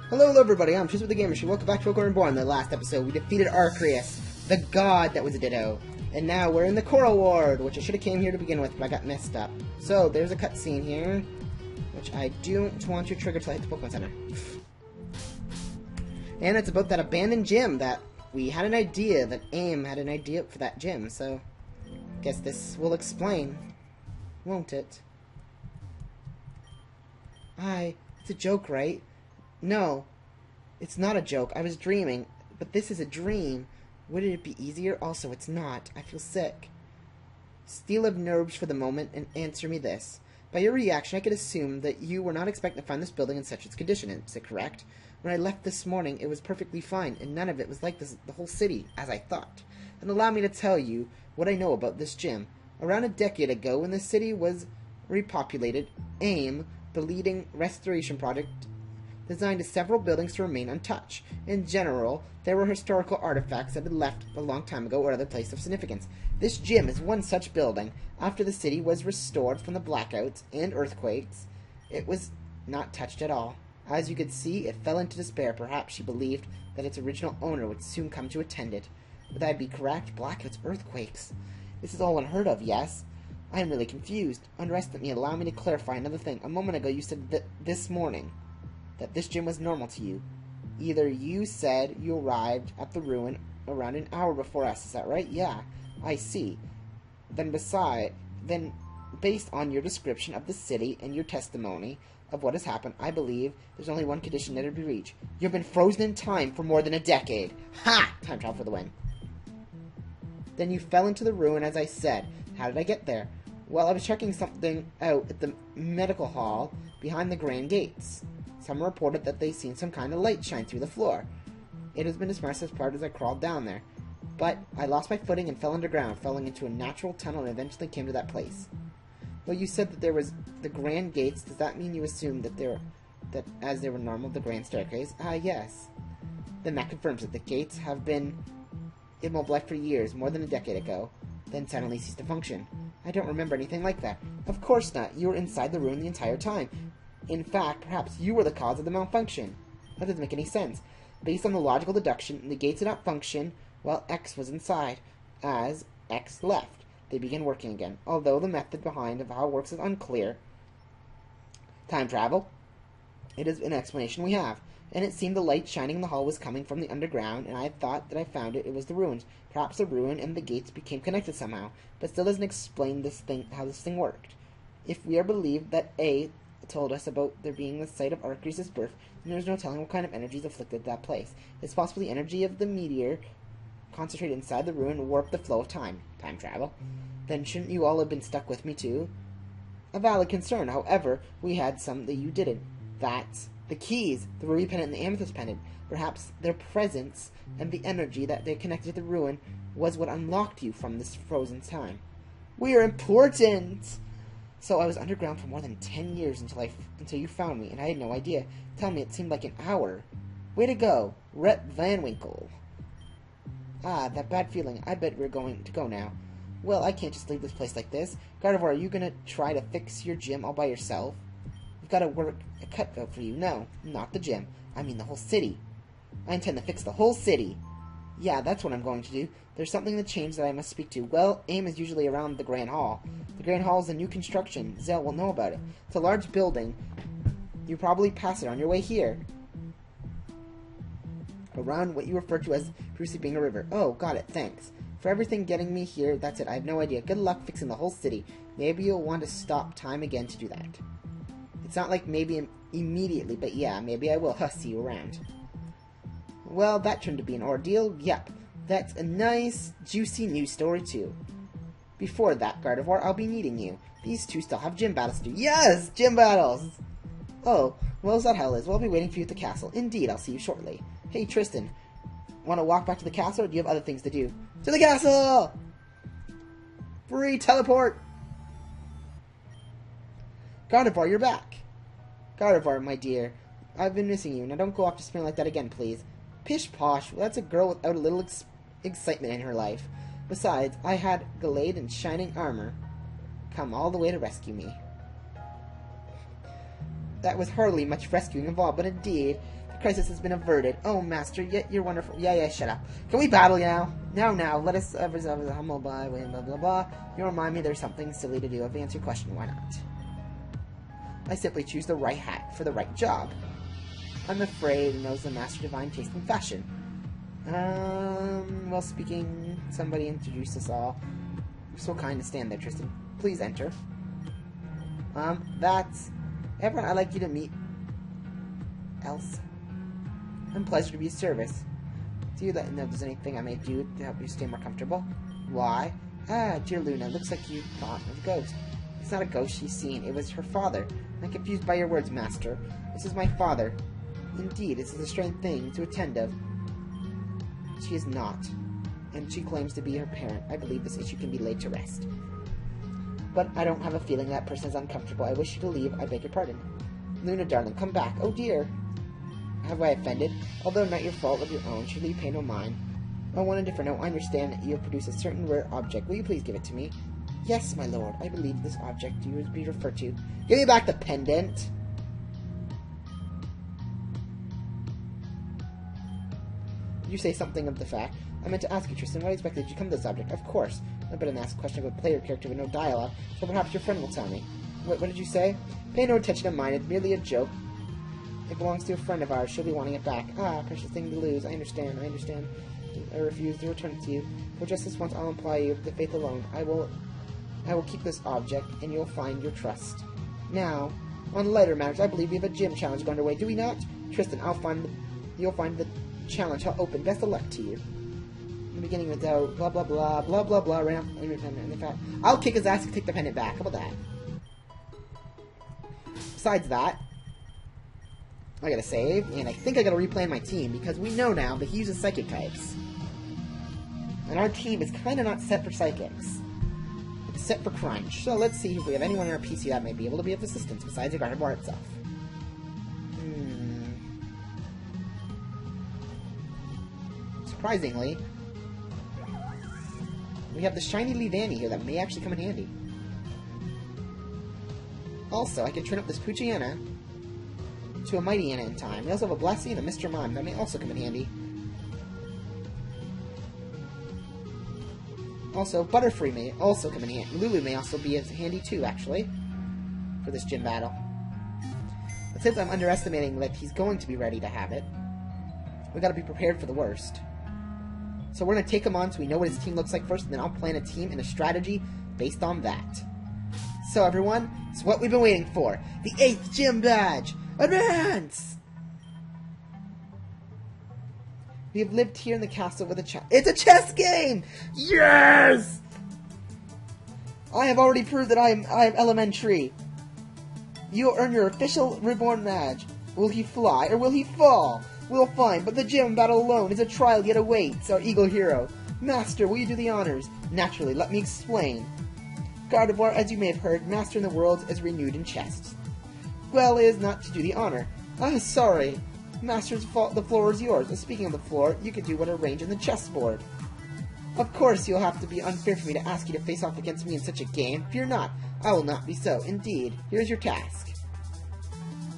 Hello everybody, I'm Cheese with the Gamer Show. Welcome back to Reborn. In the last episode, we defeated Arceus, the god that was a Ditto. And now we're in the Coral Ward, which I should have came here to begin with, but I got messed up. So, there's a cutscene here, which I don't want to trigger till I hit the Pokemon Center. And it's about that abandoned gym that we had an idea, that AIM had an idea for that gym, so I guess this will explain, won't it? It's a joke, right? No, it's not a joke. I was dreaming, but this is a dream. Wouldn't it be easier? Also, it's not. I feel sick. Steel of nerves for the moment and answer me this. By your reaction, I could assume that you were not expecting to find this building in such its condition. Is it correct? When I left this morning, it was perfectly fine, and none of it was like this, the whole city, as I thought. And allow me to tell you what I know about this gym. Around a decade ago, when the city was repopulated, AIM, the leading restoration project, designed several buildings to remain untouched. In general, there were historical artifacts that had been left a long time ago or other place of significance. This gym is one such building. After the city was restored from the blackouts and earthquakes, it was not touched at all. As you could see, it fell into despair. Perhaps she believed that its original owner would soon come to attend it. Would that be correct? Blackouts, earthquakes. This is all unheard of, yes? I am really confused. Underestimate me. Allow me to clarify another thing. A moment ago you said that this morning that this gym was normal to you. Either you said you arrived at the ruin around an hour before us, is that right? Yeah, I see. Then based on your description of the city and your testimony of what has happened, I believe there's only one condition that to be reached. You've been frozen in time for more than a decade. Ha! Time travel for the win. Then you fell into the ruin, as I said. How did I get there? Well, I was checking something out at the medical hall behind the grand gates. Someone reported that they'd seen some kind of light shine through the floor. It has been dismissed as part as I crawled down there. But I lost my footing and fell underground, falling into a natural tunnel and eventually came to that place. Well, you said that there was the grand gates. Does that mean you assumed that as they were normal, the grand staircase? Yes. Then that confirms that the gates have been immobilized for years, more than a decade ago, then suddenly ceased to function. I don't remember anything like that. Of course not. You were inside the ruin the entire time. In fact, perhaps you were the cause of the malfunction. That doesn't make any sense. Based on the logical deduction, the gates did not function while X was inside. As X left, they began working again, although the method behind of how it works is unclear. Time travel. It is an explanation we have, and it seemed the light shining in the hall was coming from the underground, and I thought that I found it was the ruins. Perhaps the ruin and the gates became connected somehow, but still doesn't explain how this thing worked. If we are believed that A told us about there being the site of Arceus' birth, and there was no telling what kind of energies afflicted that place. It's possible the energy of the meteor concentrated inside the ruin warped the flow of time. Time travel. Then shouldn't you all have been stuck with me too? A valid concern. However, we had some that you didn't. That's the keys, the ruby pendant and the amethyst pendant. Perhaps their presence and the energy that they connected to the ruin was what unlocked you from this frozen time. We are important! So I was underground for more than 10 years until you found me, and I had no idea. Tell me, it seemed like an hour. Way to go, Rep Van Winkle. That bad feeling. I bet we're going to go now. Well, I can't just leave this place like this. Gardevoir, are you going to try to fix your gym all by yourself? We've got to work a cutout for you. No, not the gym. I mean the whole city. I intend to fix the whole city. Yeah, that's what I'm going to do. There's something that changed that I must speak to. Well, AIM is usually around the Grand Hall. The Grand Hall is a new construction. Zell will know about it. It's a large building. You probably pass it on your way here. Around what you refer to as previously being a river. Oh, got it. Thanks. For everything getting me here, that's it. I have no idea. Good luck fixing the whole city. Maybe you'll want to stop time again to do that. It's not like maybe immediately, but yeah, maybe I will. See you around. Well, that turned to be an ordeal. Yep. That's a nice, juicy news story, too. Before that, Gardevoir, I'll be needing you. These two still have gym battles to do. Yes! Gym battles! Oh, well, as that hell is, we'll be waiting for you at the castle. Indeed, I'll see you shortly. Hey, Tristan. Want to walk back to the castle, or do you have other things to do? To the castle! Free teleport! Gardevoir, you're back. Gardevoir, my dear. I've been missing you. Now don't go off to spin like that again, please. Pish posh. Well, that's a girl without a little excitement in her life. Besides, I had Gallade in shining armor come all the way to rescue me. That was hardly much rescuing involved, but indeed, The crisis has been averted. Oh, Master, you're wonderful. Yeah, shut up. Can we battle now? Now, let us resolve the humble blah, blah, blah, blah. You remind me there's something silly to do. I've answered your question. Why not? I simply choose the right hat for the right job. I'm afraid it knows the Master Divine taste and fashion. Well, speaking, somebody introduced us all. You're so kind to stand there, Tristan. Please enter. That's... Everyone, I'd like you to meet... Elsa. I'm pleasure to be of service. Do you let me know if there's anything I may do to help you stay more comfortable? Why? Ah, dear Luna, looks like you thought of a ghost. It's not a ghost she's seen, it was her father. I'm confused by your words, Master. This is my father. Indeed, this is a strange thing to attend of. She is not, and she claims to be her parent. I believe this issue can be laid to rest. But I don't have a feeling that person is uncomfortable. I wish you to leave. I beg your pardon. Luna, darling, come back. Oh, dear. Have I offended? Although not your fault of your own, surely you pay no mind. Oh, on a different note, I understand that you have produced a certain rare object. Will you please give it to me? Yes, my lord. I believe this object you would be referred to. Give me back the pendant. Did you say something of the fact? I meant to ask you, Tristan, what expected you to come to this object? Of course. I better than ask a question of a player character with no dialogue, so perhaps your friend will tell me. What did you say? Pay no attention to mine. It's merely a joke. It belongs to a friend of ours. She'll be wanting it back. Ah, precious thing to lose. I understand. I refuse to return it to you. For just this once, I'll imply you the faith alone. I will keep this object, and you'll find your trust. Now, on lighter matters, I believe we have a gym challenge underway. Do we not? Tristan, you'll find the challenge held open. Best of luck to you. In the beginning without blah blah blah blah blah blah ramp independent. In fact, I'll kick his ass and take the pendant back. How about that? Besides that, I gotta save, and I think I gotta replay my team because we know now that he uses psychic types, and our team is kind of not set for psychics. It's set for crunch. So let's see if we have anyone in our PC that may be able to be of assistance besides the Gardevoir itself. Surprisingly, we have the shiny Leavanny here that may actually come in handy. Also, I can turn up this Poochyena to a Mightyena in time. We also have a Blessy and a Mr. Mime that may also come in handy. Also, Butterfree may also come in handy. Lulu may also be as handy too, actually, for this gym battle. But since I'm underestimating that he's going to be ready to have it, we gotta be prepared for the worst. So we're going to take him on so we know what his team looks like first, and then I'll plan a team and a strategy based on that. So everyone, it's what we've been waiting for. The 8th gym badge! Advance! We have lived here in the castle with a chess. It's a chess game! Yes! I have already proved that I am elementary. You will earn your official Reborn badge. Will he fly or will he fall? We'll find, but the gym battle alone is a trial yet awaits our eagle hero. Master, will you do the honors? Naturally, let me explain. Gardevoir, as you may have heard, master in the worlds is renewed in chests. Well, it is not to do the honor. Ah, sorry. Master's fault, the floor is yours. Speaking of the floor, you can do what arrange in the chessboard. Of course, you'll have to be unfair for me to ask you to face off against me in such a game. Fear not, I will not be so. Indeed, here's your task.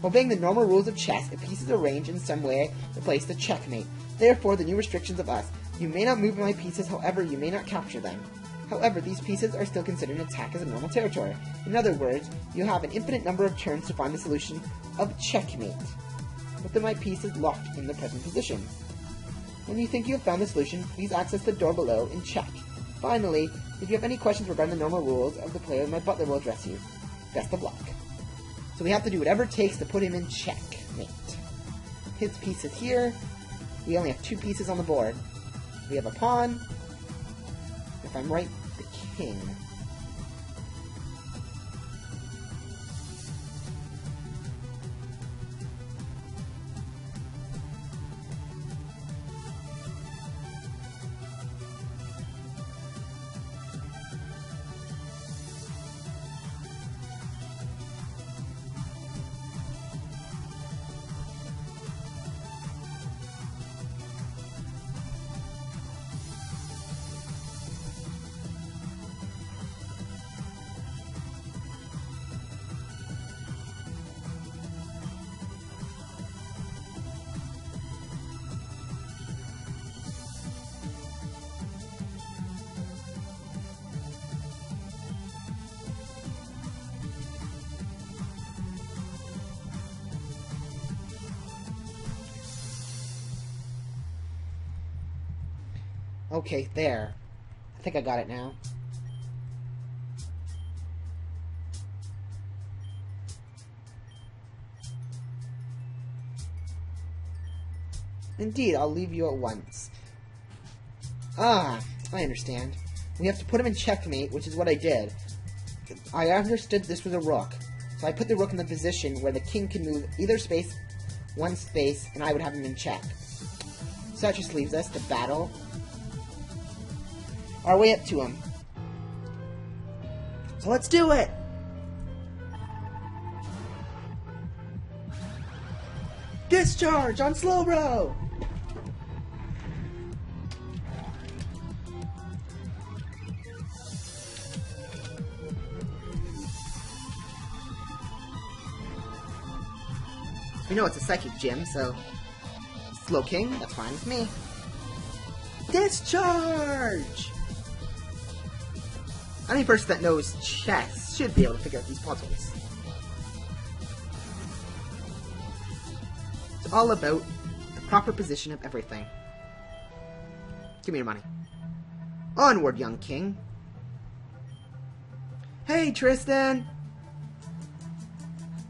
Obeying the normal rules of chess, if pieces are arranged in some way to place the checkmate. Therefore, the new restrictions of us. You may not move my pieces, however, you may not capture them. However, these pieces are still considered an attack as a normal territory. In other words, you have an infinite number of turns to find the solution of checkmate, with the my pieces locked in the present position. When you think you have found the solution, please access the door below and check. Finally, if you have any questions regarding the normal rules of the player, my butler will address you. Best of luck. So we have to do whatever it takes to put him in checkmate. His piece is here. We only have 2 pieces on the board. We have a pawn. If I'm right, the king. Okay, there. I think I got it now. Indeed, I'll leave you at once. Ah, I understand. We have to put him in checkmate, which is what I did. I understood this was a rook, so I put the rook in the position where the king can move either space, one space, and I would have him in check. So that just leaves us to battle our way up to him. So let's do it! Discharge on slow row! We know it's a psychic gym, so slow king, that's fine with me. Discharge! Any person that knows chess should be able to figure out these puzzles. It's all about the proper position of everything. Give me your money. Onward, young king. Hey, Tristan!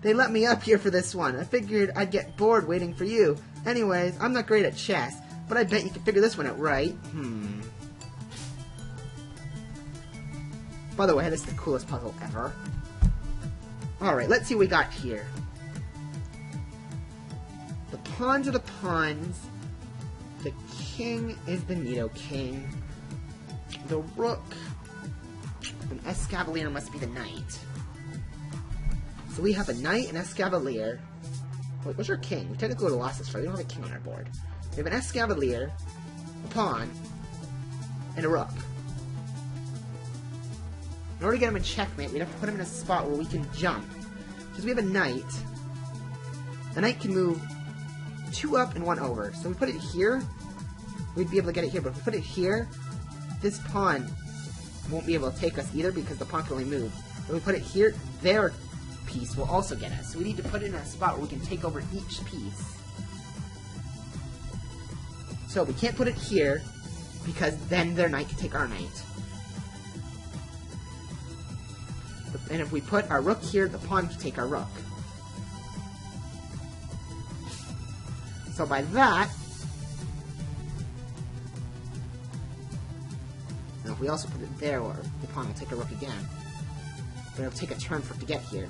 They let me up here for this one. I figured I'd get bored waiting for you. Anyways, I'm not great at chess, but I bet you can figure this one out, right? By the way, this is the coolest puzzle ever. Alright, let's see what we got here. The pawns are the pawns. The king is the Nido-King. The rook and Escavalier must be the knight. So we have a knight, an Escavalier. Wait, what's our king? We technically would have lost this fight. We don't have a king on our board. We have an Escavalier, a pawn, and a rook. In order to get him in checkmate, we'd have to put him in a spot where we can jump. Because we have a knight. The knight can move 2 up and 1 over. So if we put it here, we'd be able to get it here. But if we put it here, this pawn won't be able to take us either because the pawn can only move. If we put it here, their piece will also get us. So we need to put it in a spot where we can take over each piece. So we can't put it here because then their knight can take our knight. And if we put our rook here, the pawn can take our rook. So by that, and if we also put it there, or the pawn will take a rook again. But it'll take a turn for it to get here.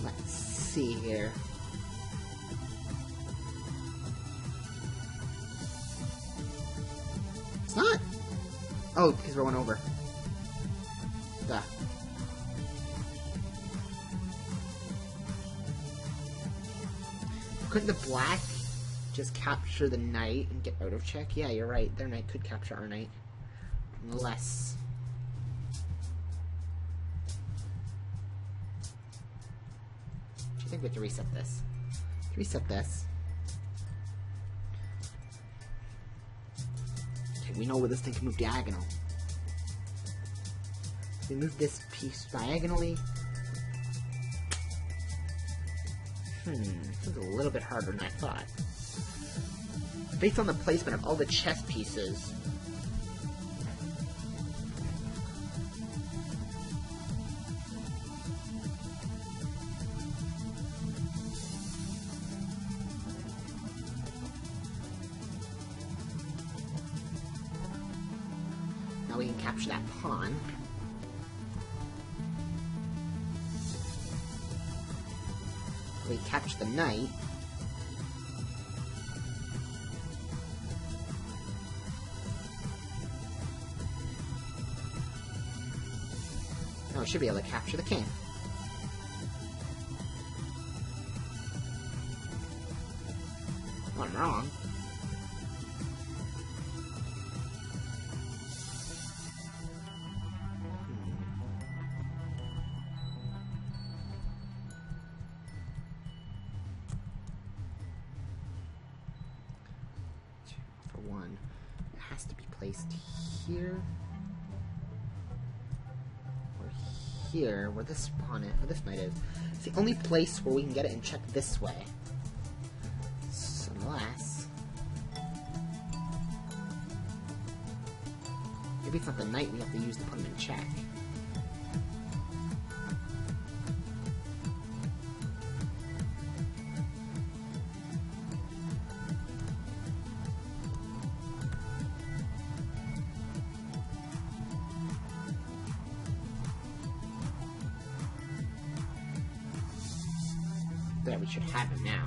Let's see here. It's not. Oh, because we're 1 over. Duh. Couldn't the black just capture the knight and get out of check? Yeah, you're right. Their knight could capture our knight. Unless... I think we have to reset this. Reset this. Okay, we know where this thing can move diagonal. We move this piece diagonally. This is a little bit harder than I thought. Based on the placement of all the chess pieces, now we can capture that pawn. We capture the knight. Now we should be able to capture the king. Oh, I'm wrong. placed here. Or here, where this spawn is, where this knight is. It's the only place where we can get it and check this way. So unless... maybe it's not the knight we have to use to put him in check. There, we should have him now.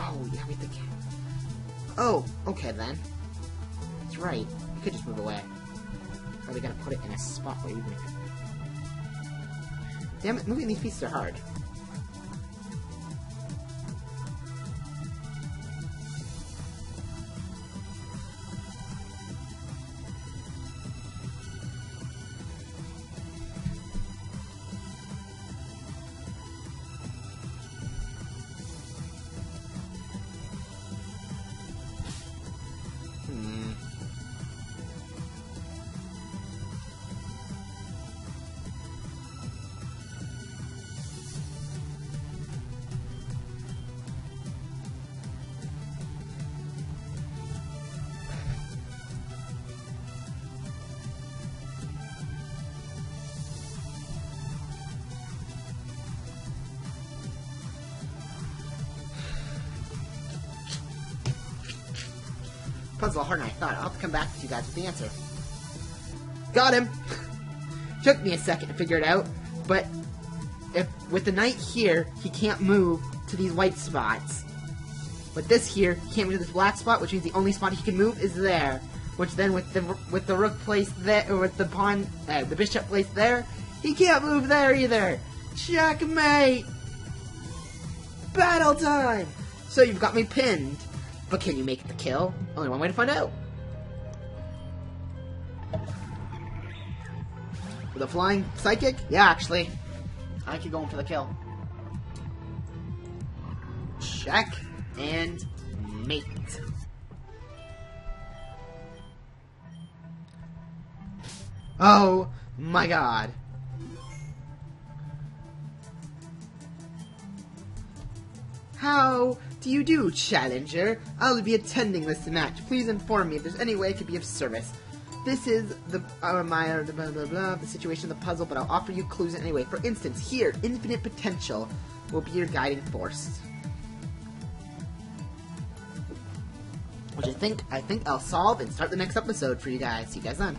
Oh, yeah, we think. Oh, okay then. That's right. We could just move away. Or they gotta put it in a spot where even if... damn it, moving these pieces are hard. Puzzle harder than I thought. I'll have to come back to you guys with the answer. Got him! Took me a second to figure it out, but if with the knight here, he can't move to these white spots. With this here, he can't move to this black spot, which means the only spot he can move is there. Which then, with the rook placed there, or with the pawn, the bishop placed there, he can't move there either. Checkmate! Battle time! So you've got me pinned. But can you make the kill? Only one way to find out. With a flying psychic? Yeah, actually. I could go in for the kill. Check and mate. Oh my god. How do you do, challenger? I'll be attending this match. Please inform me if there's any way I could be of service. This is the the situation of the puzzle, but I'll offer you clues anyway. For instance, here, infinite potential will be your guiding force. Which I think I'll solve and start the next episode for you guys. See you guys then.